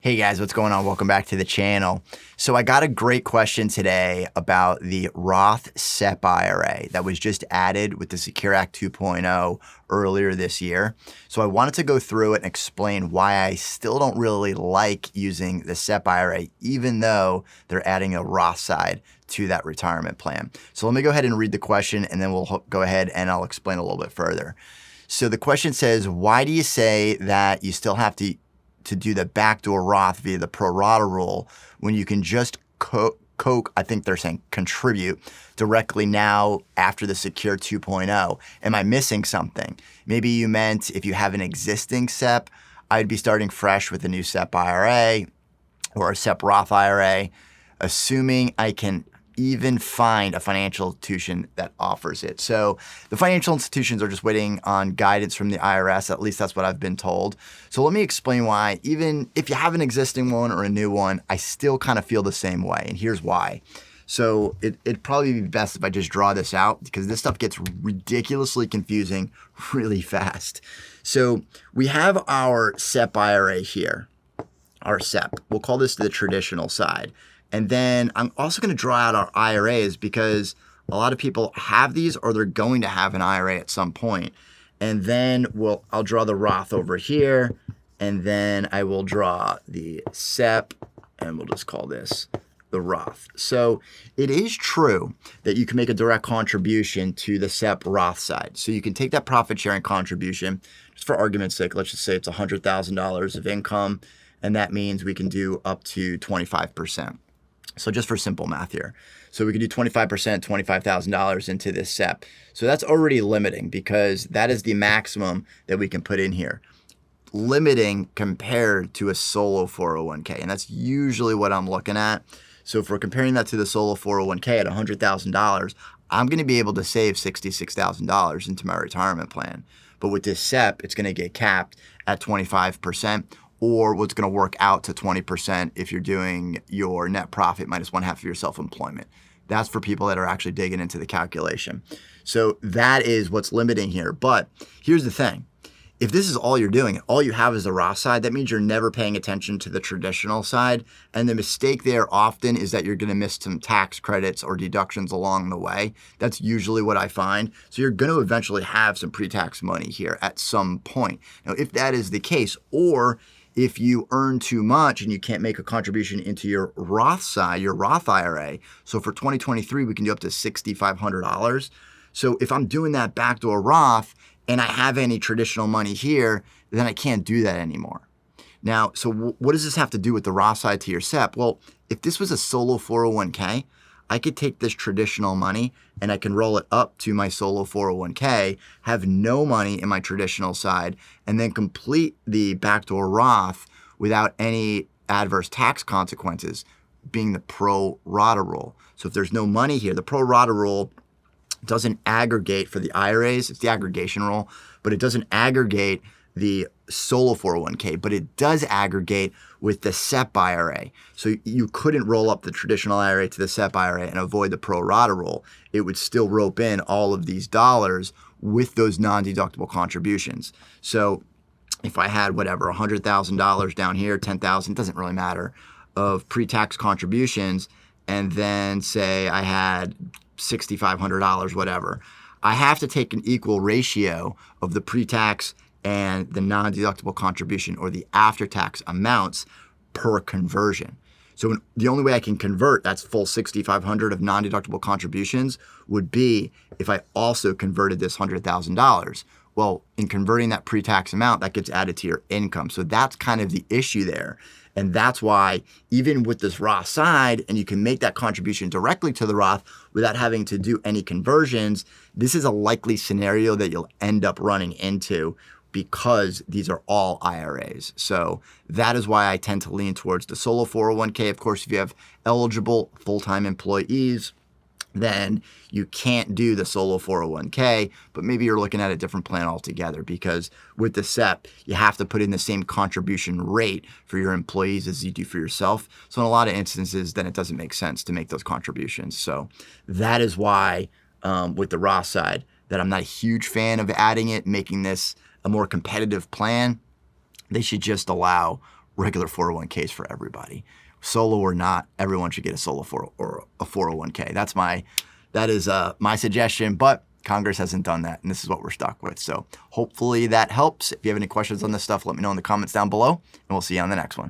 Hey guys, what's going on? Welcome back to the channel. So I got a great question today about the Roth SEP IRA that was just added with the Secure Act 2.0 earlier this year. So I wanted to go through it and explain why I still don't really like using the SEP IRA, even though they're adding a Roth side to that retirement plan. So let me go ahead and read the question and then we'll go ahead and I'll explain a little bit further. So the question says, why do you say that you still have to do the backdoor Roth via the pro rata rule when you can just I think they're saying contribute directly now after the Secure 2.0? Am I missing something? Maybe you meant if you have an existing SEP, I'd be starting fresh with a new SEP IRA or a SEP Roth IRA, assuming I can even find a financial institution that offers it. So the financial institutions are just waiting on guidance from the IRS. At least that's what I've been told. So let me explain why, even if you have an existing one or a new one, I still kind of feel the same way. And here's why. So it'd probably be best if I just draw this out because this stuff gets ridiculously confusing really fast. So we have our SEP IRA here, our SEP. We'll call this the traditional side. And then I'm also going to draw out our IRAs because a lot of people have these or they're going to have an IRA at some point. And then I'll draw the Roth over here, and then I will draw the SEP, and we'll just call this the Roth. So it is true that you can make a direct contribution to the SEP Roth side. So you can take that profit sharing contribution, just for argument's sake, let's just say it's $100,000 of income, and that means we can do up to 25%. So just for simple math here. So we could do 25%, $25,000 into this SEP. So that's already limiting because that is the maximum that we can put in here. Limiting compared to a solo 401k. And that's usually what I'm looking at. So if we're comparing that to the solo 401k at $100,000, I'm going to be able to save $66,000 into my retirement plan. But with this SEP, it's going to get capped at 25%. Or what's going to work out to 20% if you're doing your net profit minus 1/2 of your self-employment. That's for people that are actually digging into the calculation. So that is what's limiting here. But here's the thing. If this is all you're doing, all you have is the Roth side, that means you're never paying attention to the traditional side. And the mistake there often is that you're going to miss some tax credits or deductions along the way. That's usually what I find. So you're going to eventually have some pre-tax money here at some point. Now, if that is the case, or if you earn too much and you can't make a contribution into your Roth side, your Roth IRA. So for 2023, we can do up to $6,500. So if I'm doing that backdoor Roth and I have any traditional money here, then I can't do that anymore. Now, so what does this have to do with the Roth side to your SEP? Well, if this was a solo 401k, I could take this traditional money and I can roll it up to my solo 401k, have no money in my traditional side, and then complete the backdoor Roth without any adverse tax consequences, being the pro rata rule. So if there's no money here, the pro rata rule doesn't aggregate for the IRAs, it's the aggregation rule, but it doesn't aggregate the solo 401k, but it does aggregate with the SEP IRA. So you couldn't roll up the traditional IRA to the SEP IRA and avoid the pro rata rule. It would still rope in all of these dollars with those non-deductible contributions. So if I had whatever, $100,000 down here, $10,000, doesn't really matter, of pre-tax contributions, and then say I had $6,500, whatever, I have to take an equal ratio of the pre-tax and the non-deductible contribution or the after-tax amounts per conversion. So the only way I can convert that's full $6,500 of non-deductible contributions would be if I also converted this $100,000. Well, in converting that pre-tax amount, that gets added to your income. So that's kind of the issue there. And that's why even with this Roth side, and you can make that contribution directly to the Roth without having to do any conversions, this is a likely scenario that you'll end up running into because these are all IRAs. So that is why I tend to lean towards the solo 401k. Of course, if you have eligible full-time employees, then you can't do the solo 401k, but maybe you're looking at a different plan altogether because with the SEP, you have to put in the same contribution rate for your employees as you do for yourself. So in a lot of instances, then it doesn't make sense to make those contributions. So that is why with the Roth side, that I'm not a huge fan of adding it, making this a more competitive plan. They should just allow regular 401ks for everybody. Solo or not, everyone should get a solo or a 401k. That is my suggestion, but Congress hasn't done that, and this is what we're stuck with. So hopefully that helps. If you have any questions on this stuff, let me know in the comments down below, and we'll see you on the next one.